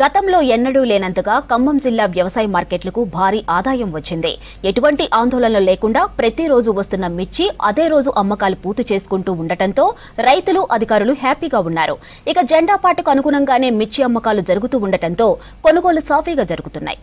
గతంలో ఎన్నడూ లేనంతగా ఖమ్మం జిల్లా వ్యవసాయ మార్కెట్లకు భారీ ఆదాయం వచ్చింది. ఎటువంటి ఆందోళనలు లేకుండా ప్రతిరోజు వస్తున్న మిర్చి అదే రోజు అమ్మకాలు పూర్తి చేసుకుంటూ ఉండటంతో రైతులు అధికారులు హ్యాపీగా ఉన్నారు. ఇక జెండా పాటకు అనుగుణంగానే మిర్చి అమ్మకాలు జరుగుతూ ఉండటంతో కొనుగోలు సాఫీగా జరుగుతున్నాయి.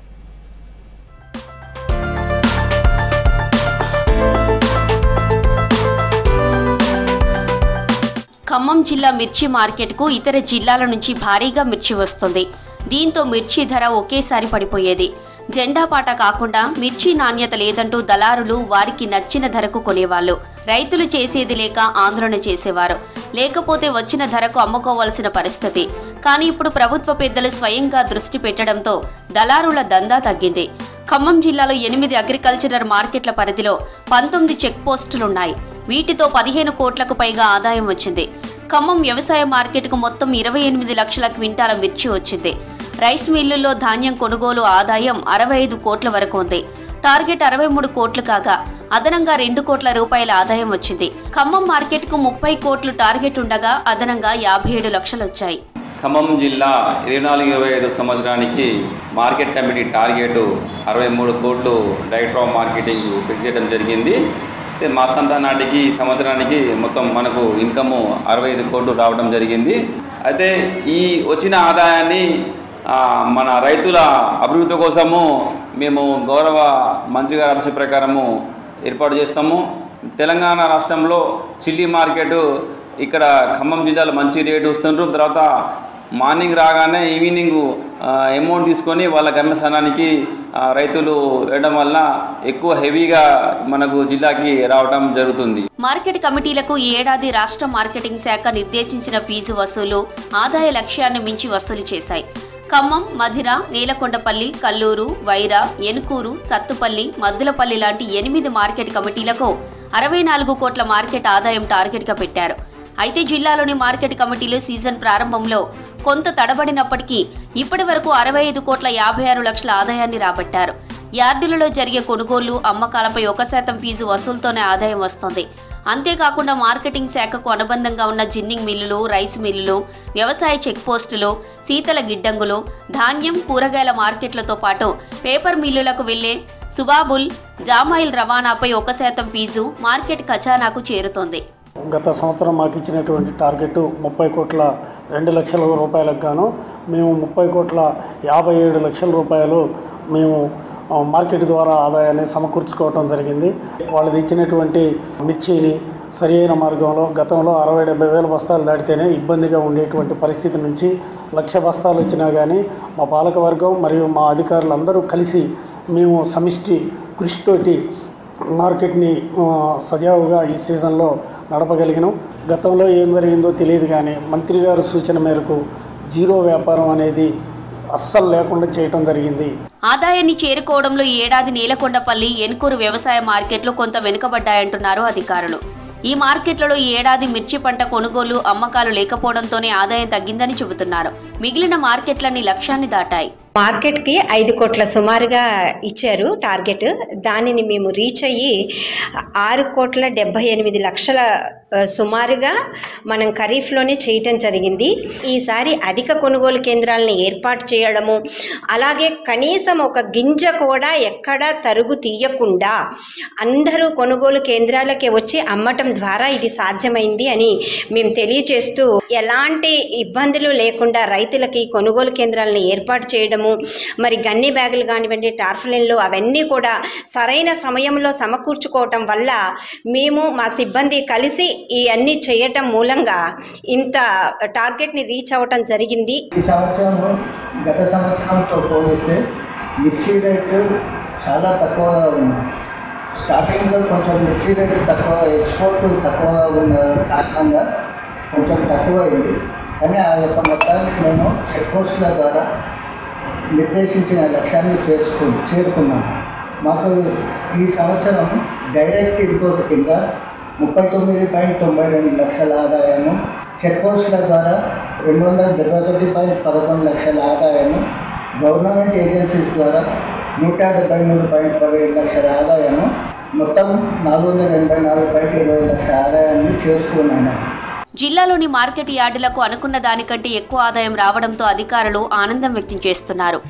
ఖమ్మం జిల్లా మిర్చి మార్కెట్కు ఇతర జిల్లాల నుంచి భారీగా మిర్చి వస్తుంది. దీంతో మిర్చి ధర ఒకేసారి పడిపోయేది. జెండా పాట కాకుండా మిర్చి నాణ్యత లేదంటూ దళారులు వారికి నచ్చిన ధరకు కొనేవాళ్లు. రైతులు చేసేది లేక ఆందోళన చేసేవారు. లేకపోతే వచ్చిన ధరకు అమ్ముకోవాల్సిన పరిస్థితి. కానీ ఇప్పుడు ప్రభుత్వ పెద్దలు స్వయంగా దృష్టి పెట్టడంతో దళారుల దందా తగ్గింది. ఖమ్మం జిల్లాలో 8 అగ్రికల్చరల్ మార్కెట్ల పరిధిలో 19 చెక్ పోస్టులున్నాయి. వీటితో 15 కోట్లకు పైగా ఆదాయం వచ్చింది. ఖమ్మం వ్యవసాయ మార్కెట్కు మొత్తం 28 లక్షల క్వింటాల మిర్చి వచ్చింది. రైస్ మిల్లుల్లో ధాన్యం కొనుగోలు ఆదాయం 65 కోట్ల వరకు ఉంది. టార్గెట్ 63 కోట్లు కాగా అదనంగా 2 కోట్ల రూపాయల ఆదాయం వచ్చింది. ఖమ్మం మార్కెట్కు 30 కోట్లు టార్గెట్ ఉండగా అదనంగా 57 లక్షలు వచ్చాయి. ఖమ్మం జిల్లా 24-25 సంవత్సరానికి మార్కెట్ కమిటీ టార్గెట్ 63 కోట్లు డైరెక్టర్ ఆఫ్ మార్కెటింగ్ ఫిక్స్ చేయడం జరిగింది. మా సంత నాటికి సంవత్సరానికి మొత్తం మనకు ఇన్కమ్ 65 కోట్లు రావడం జరిగింది. అయితే ఈ వచ్చిన ఆదాయాన్ని మన రైతుల అభివృద్ధి కోసము మేము గౌరవ మంత్రి గారి ఆదేశ ప్రకారము ఏర్పాటు చేస్తాము. తెలంగాణ రాష్ట్రంలో చిల్లీ మార్కెట్ ఇక్కడ ఖమ్మం జిల్లాలో మంచి రేటు వస్తుంటారు. తర్వాత మార్నింగ్ రాగానే ఈవినింగ్ అమౌంట్ తీసుకొని వాళ్ళ గమ్యస్థానానికి రైతులు వేయడం వల్ల ఎక్కువ హెవీగా మనకు జిల్లాకి రావడం జరుగుతుంది. మార్కెట్ కమిటీలకు ఈ ఏడాది రాష్ట్ర మార్కెటింగ్ శాఖ నిర్దేశించిన ఫీజు వసూలు ఆదాయ లక్ష్యాన్ని మించి వసూలు చేశాయి. ఖమ్మం, మధిర, నీలకొండపల్లి, కల్లూరు, వైరా, ఎనుకూరు, సత్తుపల్లి, మద్దులపల్లి లాంటి 8 మార్కెట్ కమిటీలకు 64 కోట్ల మార్కెట్ ఆదాయం టార్గెట్గా పెట్టారు. అయితే జిల్లాలోని మార్కెట్ కమిటీలు సీజన్ ప్రారంభంలో కొంత తడబడినప్పటికీ ఇప్పటి వరకు 65 కోట్ల 56 లక్షల ఆదాయాన్ని రాబట్టారు. యార్డులలో జరిగే కొనుగోళ్లు, అమ్మకాలపై 1% ఫీజు వసూలుతోనే ఆదాయం వస్తుంది. అంతేకాకుండా మార్కెటింగ్ శాఖకు అనుబంధంగా ఉన్న జిన్నింగ్ మిల్లులు, రైస్ మిల్లులు, వ్యవసాయ చెక్ పోస్టులు, శీతల గిడ్డంగులు, ధాన్యం, కూరగాయల మార్కెట్లతో పాటు పేపర్ మిల్లులకు వెళ్లే సుబాబుల్, జామాయిల్ రవాణాపై 1% ఫీజు మార్కెట్ ఖజానాకు చేరుతోంది. గత సంవత్సరం మాకు ఇచ్చినటువంటి టార్గెట్ 30 కోట్ల 2 లక్షల రూపాయలకు గాను మేము 30 కోట్ల 57 లక్షల రూపాయలు మేము మార్కెట్ ద్వారా ఆదాయాన్ని సమకూర్చుకోవటం జరిగింది. వాళ్ళది ఇచ్చినటువంటి మిర్చిని సరి అయిన మార్గంలో గతంలో 60-70 వేల బస్తాలు దాటితేనే ఇబ్బందిగా ఉండేటువంటి పరిస్థితి నుంచి 1,00,000 బస్తాలు వచ్చినా కానీ మా పాలకవర్గం మరియు మా అధికారులందరూ కలిసి మేము సమిష్టి కృషితోటి మార్కెట్ని సజావుగా ఈ సీజన్లో నడపగలిగినాం. గతంలో ఏం జరిగిందో తెలియదు కానీ మంత్రి గారి సూచన మేరకు జీరో వ్యాపారం అనేది అస్సలు లేకుండా చేయటం జరిగింది. ఆదాయాన్ని చేరుకోవడంలో ఈ ఏడాది నీలకొండపల్లి, ఎనుకూరు వ్యవసాయ మార్కెట్లు కొంత వెనుకబడ్డాయంటున్నారు అధికారులు. ఈ మార్కెట్లలో ఈ ఏడాది మిర్చి పంట కొనుగోలు, అమ్మకాలు లేకపోవడంతోనే ఆదాయం తగ్గిందని చెబుతున్నారు. మిగిలిన మార్కెట్లన్నీ లక్ష్యాన్ని దాటాయి. మార్కెట్కి 5 కోట్ల సుమారుగా ఇచ్చారు టార్గెట్. దానిని మేము రీచ్ అయ్యి 6 కోట్ల 78 లక్షల సుమారుగా మనం ఖరీఫ్లోనే చేయటం జరిగింది. ఈసారి అధిక కొనుగోలు కేంద్రాలను ఏర్పాటు చేయడము, అలాగే కనీసం ఒక గింజ కూడా ఎక్కడా తరుగు తీయకుండా అందరూ కొనుగోలు కేంద్రాలకే వచ్చి అమ్మటం ద్వారా ఇది సాధ్యమైంది అని మేము తెలియచేస్తూ, ఎలాంటి ఇబ్బందులు లేకుండా రైతులకి కొనుగోలు కేంద్రాలను ఏర్పాటు చేయడం, మరి గన్ని బ్యాగులు కానివ్వండి, టార్ఫలిన్లు అవన్నీ కూడా సరైన సమయంలో సమకూర్చుకోవటం వల్ల మేము మా సిబ్బంది కలిసి ఇవన్నీ చేయటం మూలంగా ఇంత టార్గెట్ని రీచ్ అవ్వటం జరిగింది. ఈ సంవత్సరం గత సంవత్సరంతో పోలిస్తే మిర్చి రేట్లు చాలా తక్కువగా ఉన్నాయి. స్టార్టింగ్లో కొంచెం మిర్చి రేట్లు తక్కువ, ఎక్స్పోర్ట్ తక్కువగా ఉన్న కారణంగా కొంచెం తక్కువైంది. కానీ ఆ యొక్క మొత్తాన్ని మేము చెక్ పోస్టుల ద్వారా నిర్దేశించిన లక్ష్యాన్ని చేరుకున్నాము. మాకు ఈ సంవత్సరం డైరెక్ట్ ఇంపోర్ట్ కింద 39.92 లక్షల ఆదాయము, చెక్ పోస్టుల ద్వారా 271.11 లక్షల ఆదాయము, గవర్నమెంట్ ఏజెన్సీస్ ద్వారా 173.17 లక్షల ఆదాయము, మొత్తం 484.20 లక్షల ఆదాయాన్ని చేసుకున్నాము. జిల్లాలోని మార్కెట్ యార్డులకు అనుకున్న దానికంటే ఎక్కువ ఆదాయం రావడంతో అధికారులు ఆనందం వ్యక్తం చేస్తున్నారు.